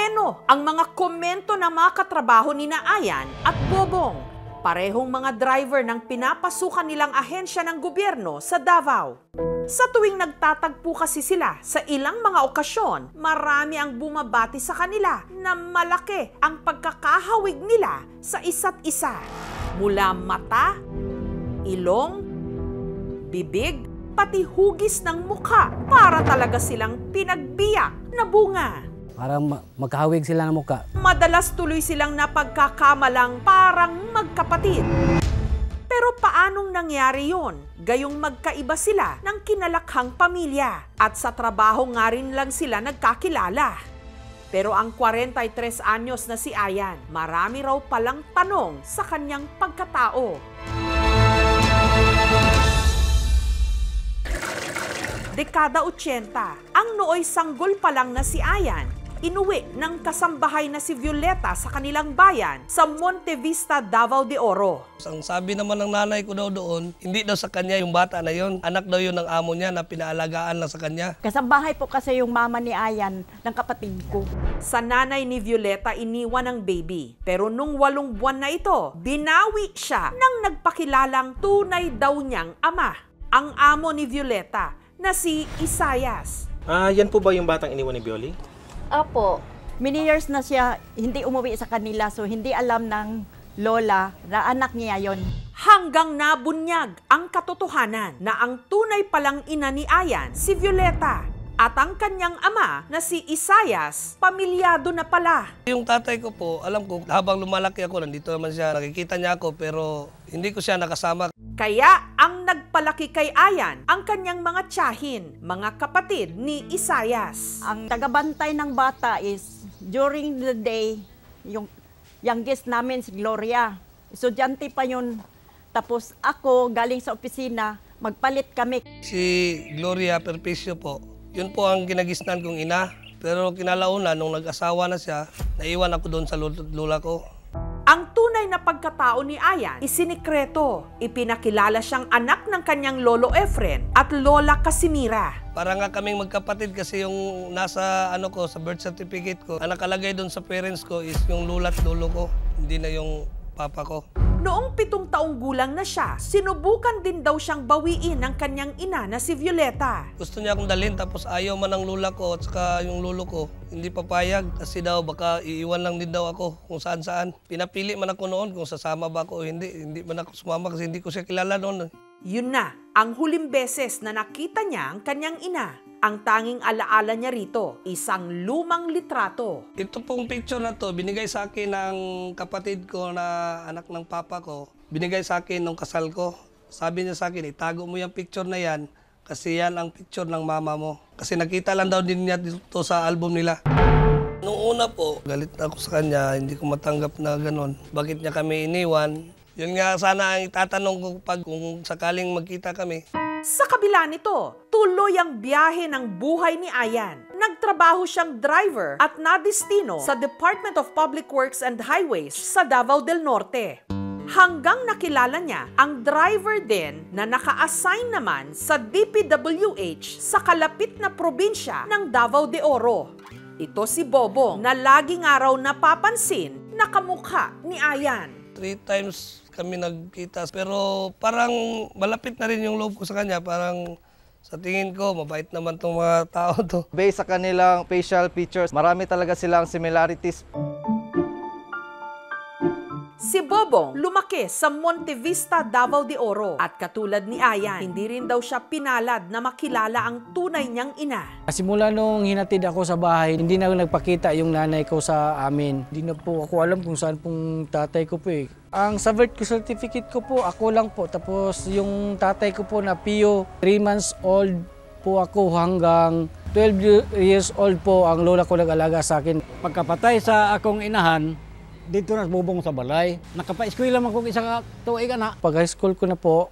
Terreno ang mga komento ng mga katrabaho ni Ayan at Bobong. Parehong mga driver ng pinapasukan nilang ahensya ng gobyerno sa Davao. Sa tuwing nagtatagpo kasi sila sa ilang mga okasyon, marami ang bumabati sa kanila na malaki ang pagkakahawig nila sa isa't isa. Mula mata, ilong, bibig, pati hugis ng mukha para talaga silang pinagbiyak na bunga. Parang magkahawig sila ng mukha. Madalas tuloy silang napagkakamalang parang magkapatid. Pero paanong nangyari yon? Gayong magkaiba sila ng kinalakhang pamilya at sa trabaho nga rin lang sila nagkakilala. Pero ang 43 anyos na si Ayan, marami raw palang tanong sa kanyang pagkatao. Dekada 80, ang nooy sanggol pa lang na si Ayan, inuwi ng kasambahay na si Violeta sa kanilang bayan sa Monte Vista, Davao de Oro. Ang sabi naman ng nanay ko daw doon, hindi daw sa kanya yung bata na yon. Anak daw yun ng amo niya na pinaalagaan lang sa kanya. Kasambahay po kasi yung mama ni Ayan ng kapatid ko. Sa nanay ni Violeta iniwan ang baby. Pero nung 8 buwan na ito, binawi siya nang nagpakilalang tunay daw niyang ama. Ang amo ni Violeta na si Isayas. Yan po ba yung batang iniwan ni Bioli? Apo, many years na siya hindi umuwi sa kanila so hindi alam ng lola na anak niya yon. Hanggang nabunyag ang katotohanan na ang tunay palang ina ni Ayan si Violeta at ang kanyang ama na si Isayas, pamilyado na pala. Yung tatay ko po, alam ko, habang lumalaki ako, nandito naman siya, nakikita niya ako pero hindi ko siya nakasama. Kaya ang nagpalaki kay Ayan ang kanyang mga tiyahin, mga kapatid ni Isayas. Ang tagabantay ng bata is during the day, yung youngest namin si Gloria. Estudyante pa yun. Tapos ako galing sa opisina, magpalit kami. Si Gloria Perpicio po, yun po ang kinagisnan kong ina. Pero kinalauna, nung nag-asawa na siya, naiwan ako doon sa lula ko. Ang tunay na pagkatao ni Ayan isinikreto. Ipinakilala siyang anak ng kanyang lolo Efren at lola Casimira. Para nga kaming magkapatid kasi yung nasa sa birth certificate ko, ang nakalagay doon sa parents ko is yung lula at lolo ko, hindi na yung papa ko. Noong 7 taong gulang na siya, sinubukan din daw siyang bawiin ng kanyang ina na si Violeta. Gusto niya akong dalhin tapos ayaw man ng lula ko at saka yung lolo ko. Hindi papayag kasi daw baka iiwan lang din daw ako kung saan-saan. Pinapili man ako noon kung sasama ba ako o hindi. Hindi man ako sumama kasi hindi ko siya kilala noon. Yun na, ang huling beses na nakita niya ang kanyang ina. Ang tanging alaala niya rito, isang lumang litrato. Ito pong picture na to, binigay sa akin ng kapatid ko na anak ng papa ko. Binigay sa akin nung kasal ko. Sabi niya sa akin, itago mo yung picture na yan kasi yan ang picture ng mama mo. Kasi nakita lang daw din niya dito sa album nila. Nung una po, galit ako sa kanya, hindi ko matanggap na gano'n. Bakit niya kami iniwan? Yun nga sana ang itatanong ko kung sakaling magkita kami. Sa kabila nito, tuloy ang biyahe ng buhay ni Ayan. Nagtrabaho siyang driver at nadestino sa Department of Public Works and Highways sa Davao del Norte. Hanggang nakilala niya ang driver din na naka-assign naman sa DPWH sa kalapit na probinsya ng Davao de Oro. Ito si Bobong na laging araw napapansin na kamukha ni Ayan. 3 times kami nagkita pero parang malapit na rin yung loob ko sa kanya. Parang sa tingin ko, mabait naman itong mga tao to. Based sa kanilang facial features, marami talaga silang similarities. Si Bobong lumaki sa Monte Vista, Davao de Oro. At katulad ni Ayan, hindi rin daw siya pinalad na makilala ang tunay niyang ina. Simula nung hinatid ako sa bahay, hindi na nagpakita yung nanay ko sa amin. Hindi na po ako alam kung saan pong tatay ko po eh. Ang sa birth certificate ko po, ako lang po. Tapos yung tatay ko po na Pio, 3 months old po ako hanggang 12 years old po ang lola ko nag-alaga sa akin. Pagkapatay sa akong inahan, dito na bubong sa balay. Nakapa-eskwela man kong isa tuig na. Pag high school ko na po,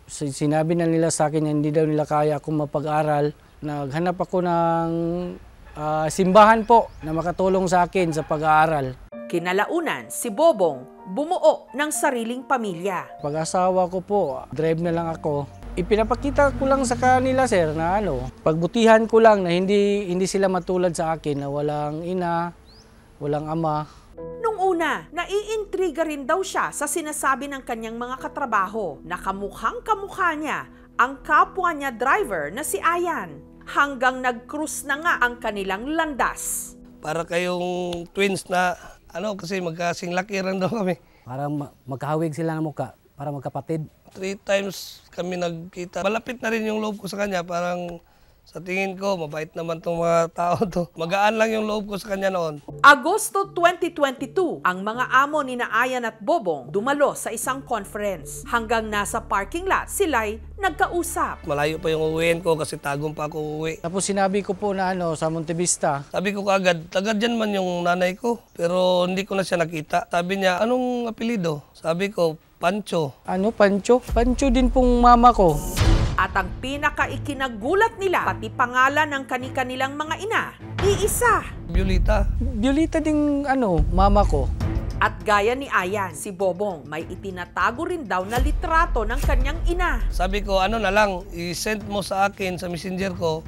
sinabi na nila sa akin na hindi daw nila kaya akong mapag-aral. Naghanap ako ng simbahan po na makatulong sa akin sa pag-aaral. Kinalaunan, si Bobong bumuo ng sariling pamilya. Pag-asawa ko po, drive na lang ako. Ipinapakita ko lang sa kanila, sir, na pagbutihan ko lang na hindi sila matulad sa akin na walang ina, walang ama. Nung una, naiintriga rin daw siya sa sinasabi ng kanyang mga katrabaho na kamukhang kamukha niya ang kapwa niya driver na si Ayan. Hanggang nag-cruise na nga ang kanilang landas. Para kayong twins na, kasi magkasing laki rin daw kami. Parang magkahawig sila ng mukha, para magkapatid. 3 times kami nagkita. Malapit na rin yung loob ko sa kanya. Parang sa tingin ko, mabait naman tong mga tao to. Magaan lang yung loob ko sa kanya noon. Agosto 2022, ang mga amo ni Ayan at Bobong dumalo sa isang conference. Hanggang nasa parking lot, sila'y nagkausap. Malayo pa yung uwiin ko kasi tagong pa ako uuwi. Tapos sinabi ko po na sa Montevista. Sabi ko kaagad, taga dyan man yung nanay ko. Pero hindi ko na siya nakita. Sabi niya, anong apelido? Sabi ko, Pancho. Ano, Pancho? Pancho din pong mama ko. At ang pinaka-ikinagulat nila, pati pangalan ng kani-kanilang mga ina, iisa. Violeta. Violeta din mama ko. At gaya ni Ayan, si Bobong may itinatago rin daw na litrato ng kanyang ina. Sabi ko, na lang, i-send mo sa akin sa messenger ko.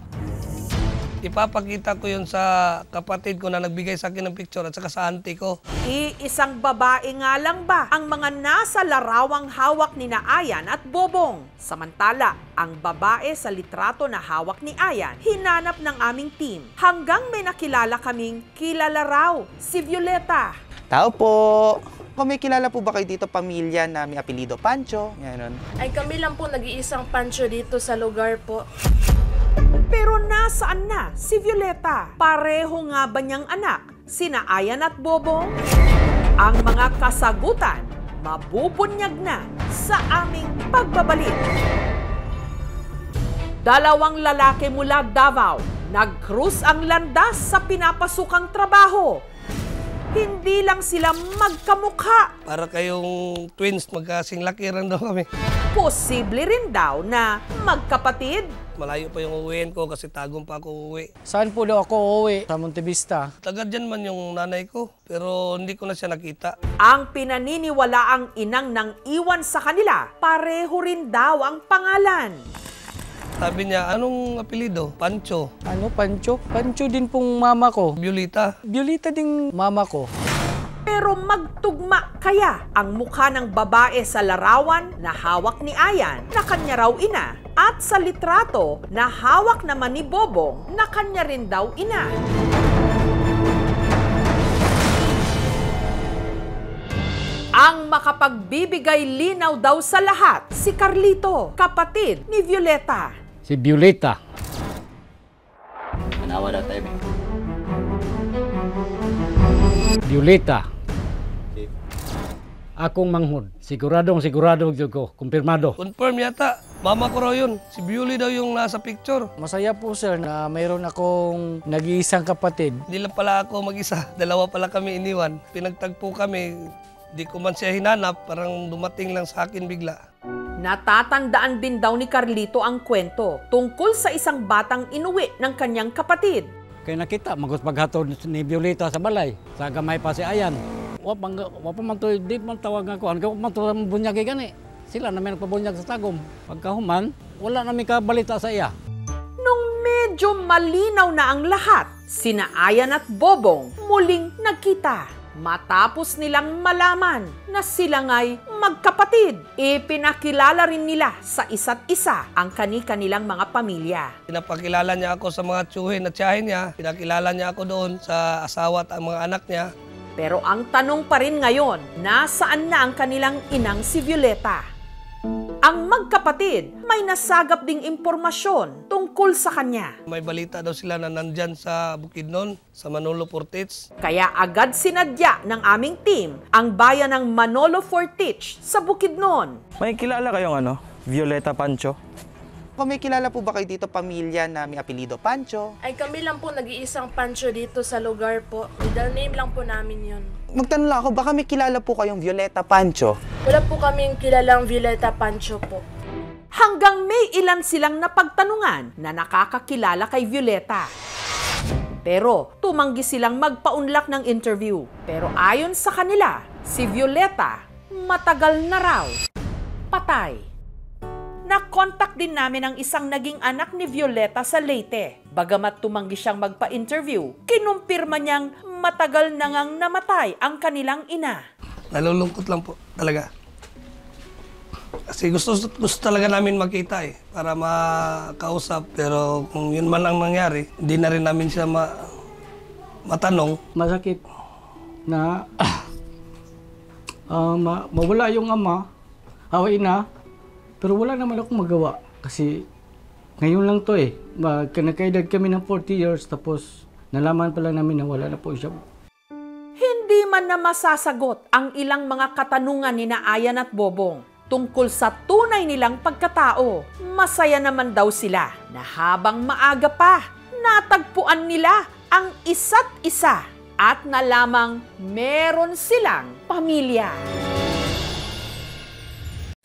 Ipapakita ko yun sa kapatid ko na nagbigay sa akin ng picture at saka sa auntie ko. Iisang babae nga lang ba ang mga nasa larawang hawak ni Ayan at Bobong? Samantala, ang babae sa litrato na hawak ni Ayan, hinanap ng aming team hanggang may nakilala kaming kilala raw, si Violeta. Tao po! Kung may kilala po ba kayo dito, pamilya na may apelido Pancho? Yan. Ay kami lang po nag-iisang Pancho dito sa lugar po. Pero nasaan na si Violeta? Pareho nga ba niyang anak, sina Ayan at Bobong? Ang mga kasagutan, mabubunyag na sa aming pagbabalik. Dalawang lalaki mula Davao, nag-cruise ang landas sa pinapasukang trabaho. Hindi lang sila magkamukha. Para kayong twins, magkasing laki rin daw kami. Posible rin daw na magkapatid. Malayo pa yung uwiin ko kasi tagong pa ako uuwi. Saan po daw ako uuwi? Sa Montevista. Taga dyan man yung nanay ko, pero hindi ko na siya nakita. Ang pinaniniwalaang inang nang iwan sa kanila, pareho rin daw ang pangalan. Sabi niya, anong apelido? Pancho. Ano, Pancho? Pancho din pong mama ko. Violeta. Violeta din mama ko. Pero magtugma kaya ang mukha ng babae sa larawan na hawak ni Ayan na kanya raw ina at sa litrato na hawak naman ni Bobong na kanya rin daw ina? Ang makapagbibigay linaw daw sa lahat, si Carlito, kapatid ni Violeta. Si Violeta. Violeta. Akong manghod. Sigurado ko. Kumpirmado. Confirm yata. Mama ko raw yun. Si Violi daw yung nasa picture. Masaya po sir na mayroon akong nag-iisang kapatid. Hindi lang pala ako mag-isa. Dalawa pala kami iniwan. Pinagtagpo kami. Di ko man siya hinanap. Parang dumating lang sa akin bigla. Natatandaan din daw ni Carlito ang kwento tungkol sa isang batang inuwi ng kanyang kapatid. Kaya nakita, magpaghatod ni Violeta sa balay. Sa gamay pa si Ayan. Wapa man to, di man tawag nga ko. Ano man to bunyagi gani. Sila na may nagpabunyag sa tagom. Pagkahuman, wala namin kabalita sa iya. Nung medyo malinaw na ang lahat, sina Ayan at Bobong muling nagkita. Matapos nilang malaman na sila nga'y magkapatid, ipinakilala rin nila sa isa't isa ang kani-kanilang mga pamilya. Pinapakilala niya ako sa mga tsuhin at tiyahin niya. Pinakilala niya ako doon sa asawa at ang mga anak niya. Pero ang tanong pa rin ngayon, nasaan na ang kanilang inang si Violeta? Ang magkapatid may nasagap ding impormasyon tungkol sa kanya. May balita daw sila na nandyan sa Bukidnon, sa Manolo Fortich. Kaya agad sinadya ng aming team ang bayan ng Manolo Fortich sa Bukidnon. May kilala kayong Violeta Pancho? Kung may kilala po ba kayo dito, pamilya na may apelido Pancho? Ay kami lang po nag-iisang Pancho dito sa lugar po. Middle name lang po namin yun. Magtanong lang ako, baka may kilala po kayong Violeta Pancho? Wala po kaming kilalang Violeta Pancho po. Hanggang may ilan silang napagtanungan na nakakakilala kay Violeta. Pero tumanggi silang magpaunlak ng interview. Pero ayon sa kanila, si Violeta matagal na raw patay. Na-contact din namin ang isang naging anak ni Violeta sa Leyte. Bagamat tumanggi siyang magpa-interview, kinumpirma niyang matagal na ngang namatay ang kanilang ina. Nalulungkot lang po talaga. Kasi gusto talaga namin makita para makausap. Pero kung yun man ang nangyari, hindi na rin namin siya matanong. Masakit na mawala yung ama, ina, pero wala naman akong magawa. Kasi ngayon lang to nakaedad kami ng 40 years tapos nalaman pala namin na wala na po siya. Hindi man na masasagot ang ilang mga katanungan ni Ayan at Bobong tungkol sa tunay nilang pagkatao. Masaya naman daw sila na habang maaga pa, natagpuan nila ang isa't isa at nalamang meron silang pamilya.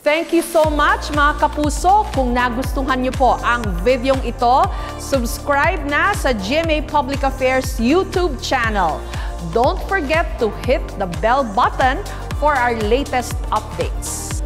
Thank you so much mga kapuso. Kung nagustuhan niyo po ang videong ito, subscribe na sa GMA Public Affairs YouTube channel. Don't forget to hit the bell button for our latest updates.